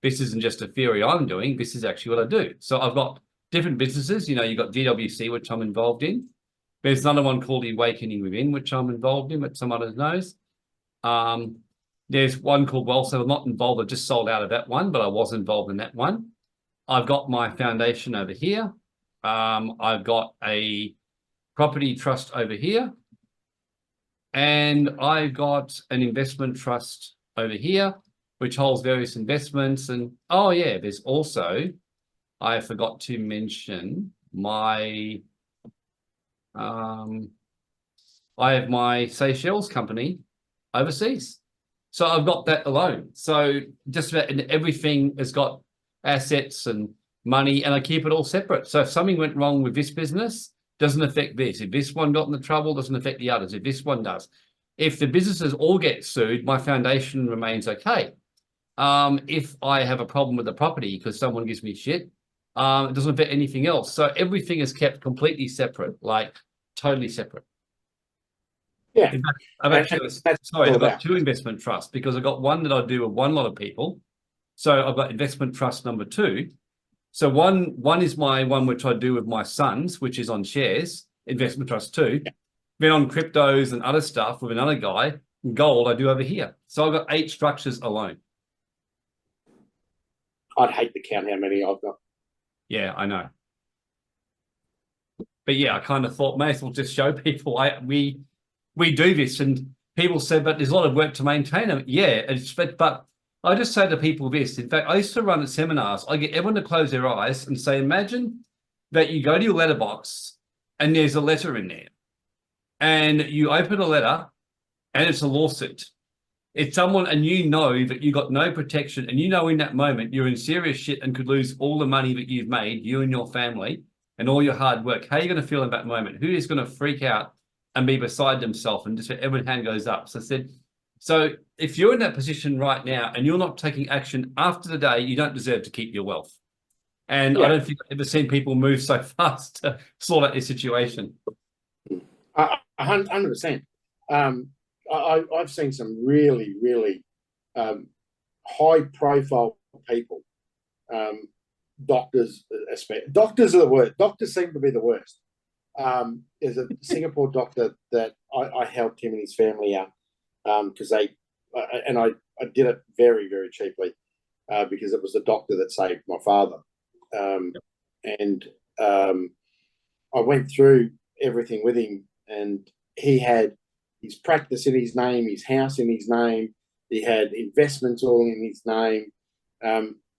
this isn't just a theory I'm doing, this is actually what I do. So I've got different businesses, you know, you've got DWC, which I'm involved in. There's another one called Awakening Within, which I'm involved in, but some others knows. There's one called Wealth. I'm not involved, I just sold out of that one, but I was involved in that one. I've got my foundation over here. I've got a property trust over here. And I've got an investment trust over here, which holds various investments. And oh yeah, there's also, I forgot to mention my I have my Seychelles company overseas. So I've got that alone. So just about everything has got assets and money, and I keep it all separate. So if something went wrong with this business, doesn't affect this. If this one got into trouble, doesn't affect the others. If this one does. If the businesses all get sued, my foundation remains okay. If I have a problem with the property because someone gives me shit, it doesn't affect anything else. So everything is kept completely separate, like totally separate. Yeah. In fact, I've And actually, that's all I've got about. two investment trusts because I've got one that I do with one lot of people. So I've got investment trust number two. So one is my one which I do with my sons, which is on shares, investment trust two. Yeah. Then on cryptos and other stuff with another guy, gold I do over here. So I've got 8 structures alone. I'd hate to count how many I've got. Yeah, I know. But yeah, I kind of thought may as well just show people we do this, and people said, but there's a lot of work to maintain them. Yeah, but I just say to people this. In fact, I used to run at seminars. I get everyone to close their eyes and say, imagine that you go to your letterbox and there's a letter in there, and you open a letter and it's a lawsuit. It's someone, and you know that you got no protection, and you know in that moment you're in serious shit and could lose all the money that you've made, you and your family, and all your hard work. How are you going to feel in that moment? Who is going to freak out and be beside themselves, and just every hand goes up? So I said, so if you're in that position right now and you're not taking action after the day, you don't deserve to keep your wealth. And I don't think I've ever seen people move so fast to sort out this situation. 100%. I've seen some really, really high-profile people, doctors. Doctors are the worst. Doctors seem to be the worst. There's a Singapore doctor that I helped him and his family out because I did it very, very cheaply because it was the doctor that saved my father. And I went through everything with him, and he had his practice in his name, his house in his name. He had investments all in his name.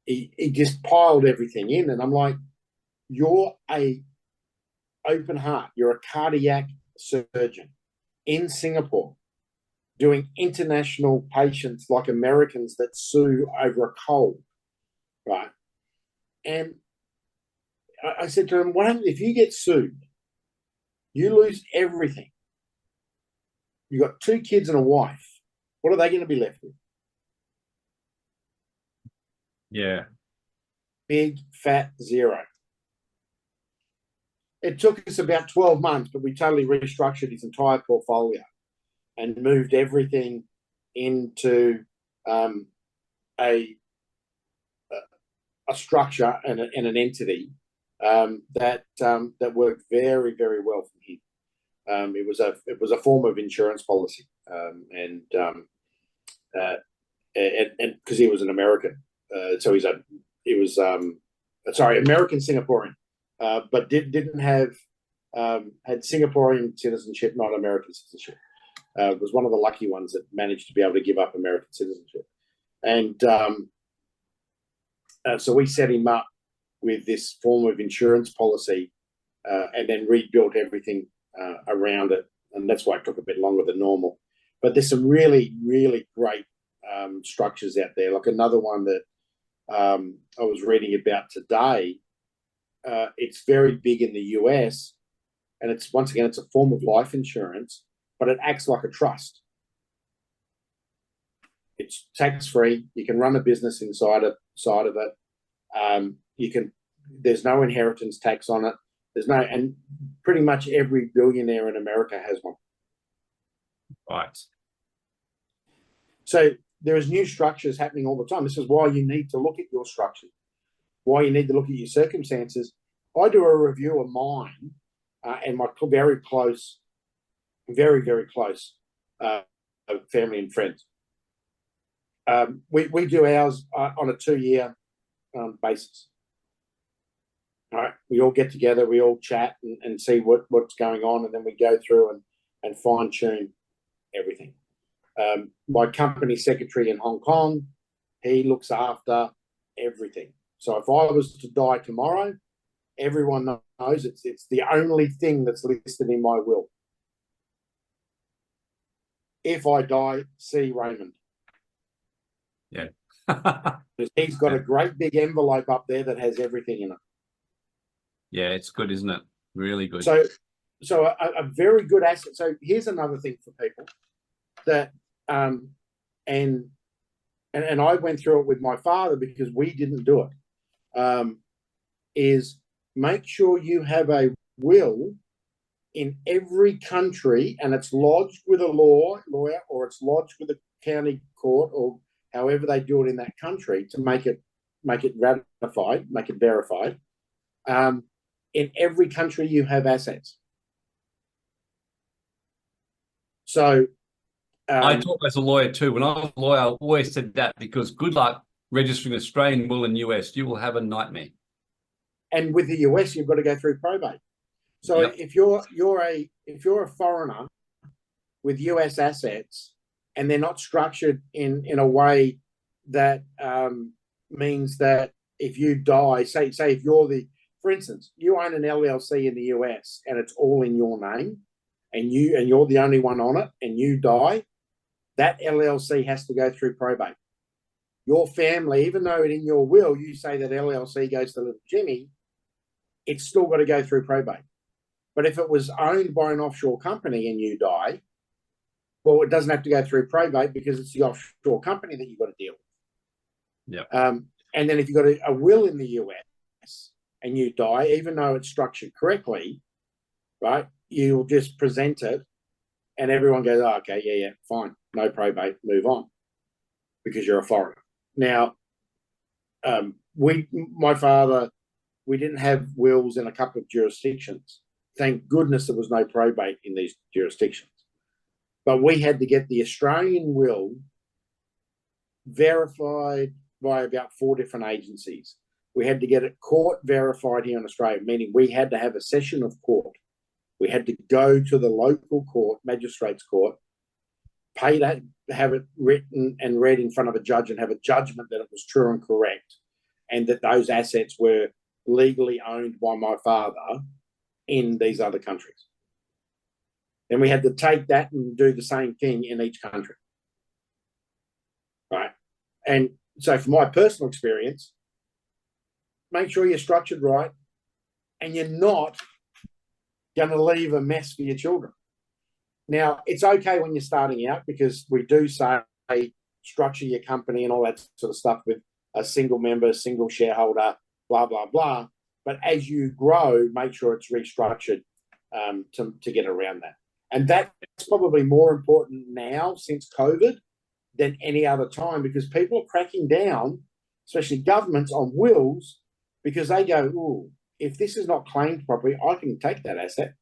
He just piled everything in, and I'm like, you're a open heart. You're a cardiac surgeon in Singapore doing international patients like Americans that sue over a cold, right? And I said to him, what happens if you get sued? You lose everything. You got 2 kids and a wife. What are they going to be left with? Yeah. Big fat zero. It took us about 12 months, but we totally restructured his entire portfolio and moved everything into a structure and an entity that worked very, very well for him. It was a form of insurance policy, and because he was an American, so American Singaporean, but didn't have had Singaporean citizenship, not American citizenship. Was one of the lucky ones that managed to be able to give up American citizenship, and so we set him up with this form of insurance policy, and then rebuilt everything around it, and that's why it took a bit longer than normal. But there's some really, really great structures out there. Like another one that I was reading about today. It's very big in the US, and it's once again it's a form of life insurance, but it acts like a trust. It's tax-free. You can run a business inside of it. You can. There's no inheritance tax on it. And pretty much every billionaire in America has one. Right. So there is new structures happening all the time. This is why you need to look at your structure, why you need to look at your circumstances. I do a review of mine and my very, very close family and friends. We do ours on a 2-year basis. All right, we all get together, we all chat and see what's going on, and then we go through and fine tune everything. My company secretary in Hong Kong, he looks after everything. So if I was to die tomorrow, Everyone knows it's the only thing that's listed in my will. If I die, see Raymond. Yeah. He's got a great big envelope up there that has everything in it. Yeah, it's good, isn't it? Really good. So a very good asset. So here's another thing for people that and I went through it with my father because we didn't do it. Is make sure you have a will in every country, and it's lodged with a lawyer, or it's lodged with a county court, or however they do it in that country to make it ratified, make it verified. In every country, you have assets. So I taught as a lawyer too. When I was a lawyer, I always said that, because good luck registering Australian will in US. You will have a nightmare. And with the US, you've got to go through probate. So Yep. if you're a foreigner with US assets and they're not structured in a way that means that if you die, say if you're for instance, you own an LLC in the US and it's all in your name, and you're the only one on it, and you die, that LLC has to go through probate. Your family, even though in your will you say that LLC goes to little Jimmy, it's still got to go through probate. But if it was owned by an offshore company and you die, well, it doesn't have to go through probate because it's the offshore company that you've got to deal with. Yeah. And then if you've got a will in the US and you die, even though it's structured correctly, right, you'll just present it and everyone goes, oh, okay, yeah, fine, no probate, move on, because you're a foreigner. Now, my father, we didn't have wills in a couple of jurisdictions. Thank goodness there was no probate in these jurisdictions. But we had to get the Australian will verified by about 4 different agencies. We had to get it court verified here in Australia, meaning we had to have a session of court. We had to go to the local court, magistrates court, pay that, have it written and read in front of a judge and have a judgment that it was true and correct, and that those assets were legally owned by my father in these other countries. Then we had to take that and do the same thing in each country. Right. And so from my personal experience, make sure you're structured right and you're not going to leave a mess for your children. Now, it's okay when you're starting out, because we do say structure your company and all that sort of stuff with a single member, single shareholder, blah, blah, blah. But as you grow, make sure it's restructured to get around that. And that's probably more important now since COVID than any other time, because people are cracking down, especially governments, on wills, because they go, ooh, if this is not claimed properly, I can take that asset.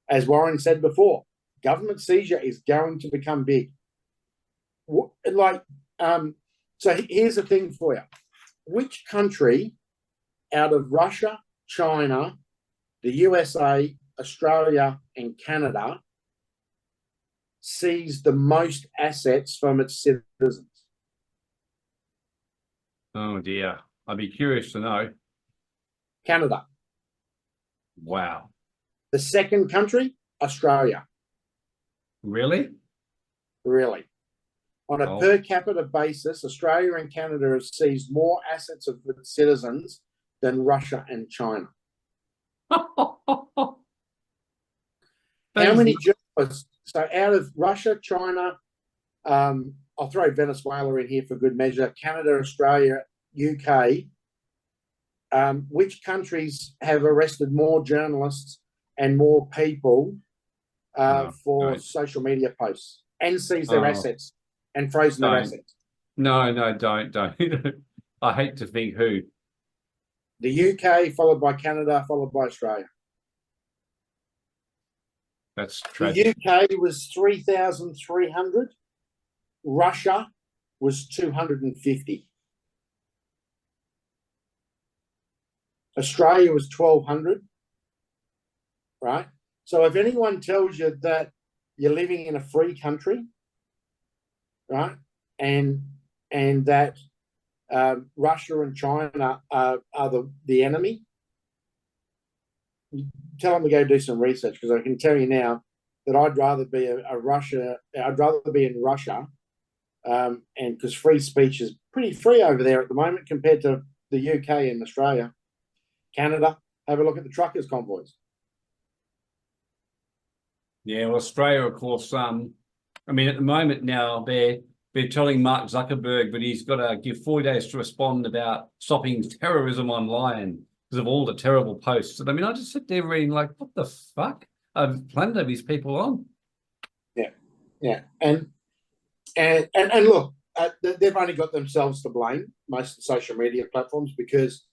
As Warren said before, government seizure is going to become big. So here's the thing for you. Which country out of Russia, China, the USA, Australia, and Canada seized the most assets from its citizens? Oh dear. I'd be curious to know. Canada. Wow. The second country, Australia. Really? Really. On a per capita basis, Australia and Canada have seized more assets of its citizens than Russia and China. How many journalists? So out of Russia, China, I'll throw Venezuela in here for good measure, Canada, Australia, UK, which countries have arrested more journalists and more people for social media posts and seized their assets and frozen their assets? No, don't. I hate to think who. The UK, followed by Canada, followed by Australia. That's tragic. The UK was 3,300. Russia was 250. Australia was 1,200. Right? So if anyone tells you that you're living in a free country, right, and that Russia and China are the enemy, tell them to go do some research, because I can tell you now that I'd rather be I'd rather be in Russia, and because free speech is pretty free over there at the moment compared to the UK and Australia. Canada, have a look at the truckers' convoys. Yeah, well, Australia, of course. I mean, at the moment now they're telling Mark Zuckerberg that he's got to give 4 days to respond about stopping terrorism online because of all the terrible posts. And I mean, I just sit there reading like, what the fuck? I've planned of these people on. Yeah, and look, they've only got themselves to blame, most of the social media platforms, because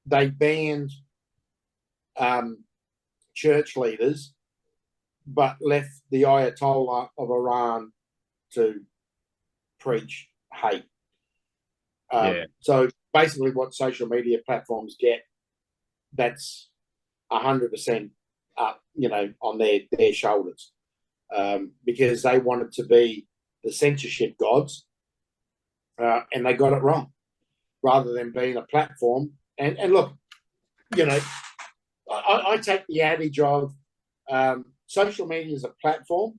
they banned church leaders, but left the Ayatollah of Iran to preach hate. So basically what social media platforms get, that's 100% up, on their shoulders, because they wanted to be the censorship gods, and they got it wrong, rather than being a platform. And look, I take the adage of social media is a platform.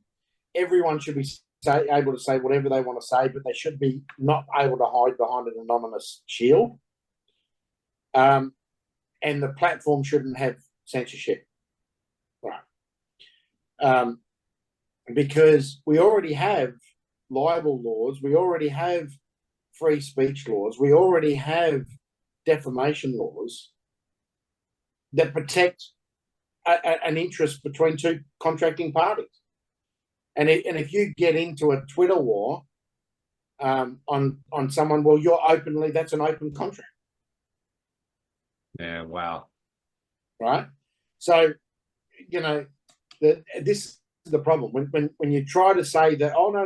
Everyone should be able to say whatever they want to say, but they should be not able to hide behind an anonymous shield. And the platform shouldn't have censorship, right? Because we already have libel laws, we already have free speech laws, we already have defamation laws that protect an interest between two contracting parties. And if you get into a Twitter war on someone, well, that's an open contract. Yeah, wow. Right? So, this is the problem. When you try to say that, oh, no,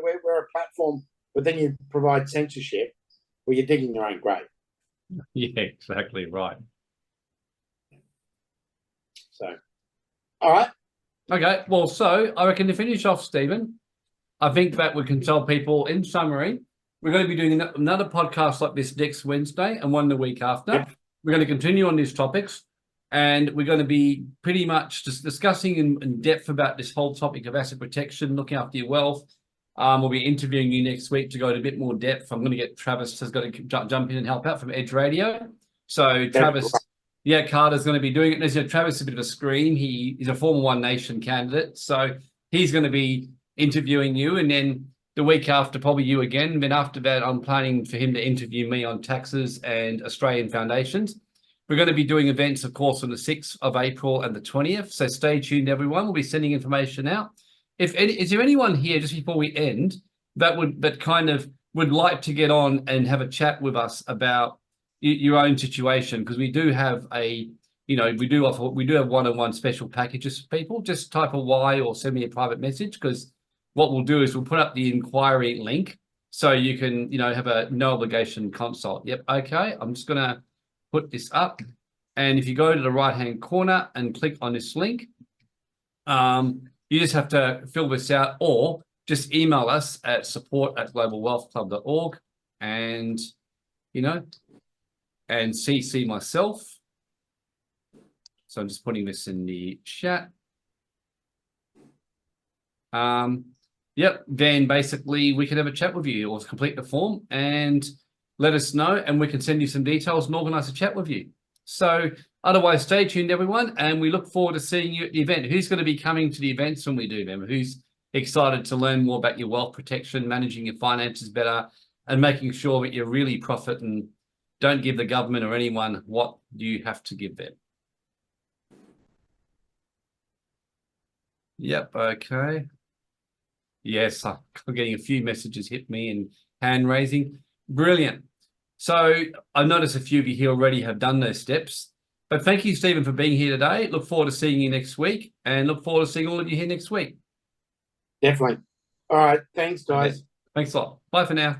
we're a platform, but then you provide censorship, well, you're digging your own grave. Yeah, exactly right. So, all right. Okay, well, so I reckon to finish off, Stephen, I think that we can tell people, in summary, we're going to be doing another podcast like this next Wednesday and one the week after. Yep. We're going to continue on these topics, and we're going to be pretty much just discussing in depth about this whole topic of asset protection, looking after your wealth. We'll be interviewing you next week to go into a bit more depth. I'm going to get Travis has got to jump in and help out from Edge Radio. So Travis... Yeah, Carter's going to be doing it. As Travis is a bit of a screen. He's a former One Nation candidate. So he's going to be interviewing you. And then the week after, probably you again. And then after that, I'm planning for him to interview me on taxes and Australian foundations. We're going to be doing events, of course, on the 6th of April and the 20th. So stay tuned, everyone. We'll be sending information out. Is there anyone here, just before we end, that would like to get on and have a chat with us about your own situation? Because we do have we do have one-on-one special packages for people. Just type a Y or send me a private message, because what we'll do is we'll put up the inquiry link so you can have a no obligation consult. Yep. Okay, I'm just going to put this up, and if you go to the right hand corner and click on this link, you just have to fill this out, or just email us at support@globalwealthclub.org, and and CC myself. So I'm just putting this in the chat. Yep. Then basically we can have a chat with you or complete the form and let us know, and we can send you some details and organize a chat with you. So otherwise, stay tuned, everyone, and we look forward to seeing you at the event. Who's going to be coming to the events when we do them? Who's excited to learn more about your wealth protection, managing your finances better, and making sure that you really profit and don't give the government or anyone what you have to give them? Yep, okay. Yes, I'm getting a few messages hit me and hand raising. Brilliant. So I noticed a few of you here already have done those steps. But thank you, Stephen, for being here today. Look forward to seeing you next week, and look forward to seeing all of you here next week. Definitely. All right. Thanks, guys. Okay. Thanks a lot. Bye for now.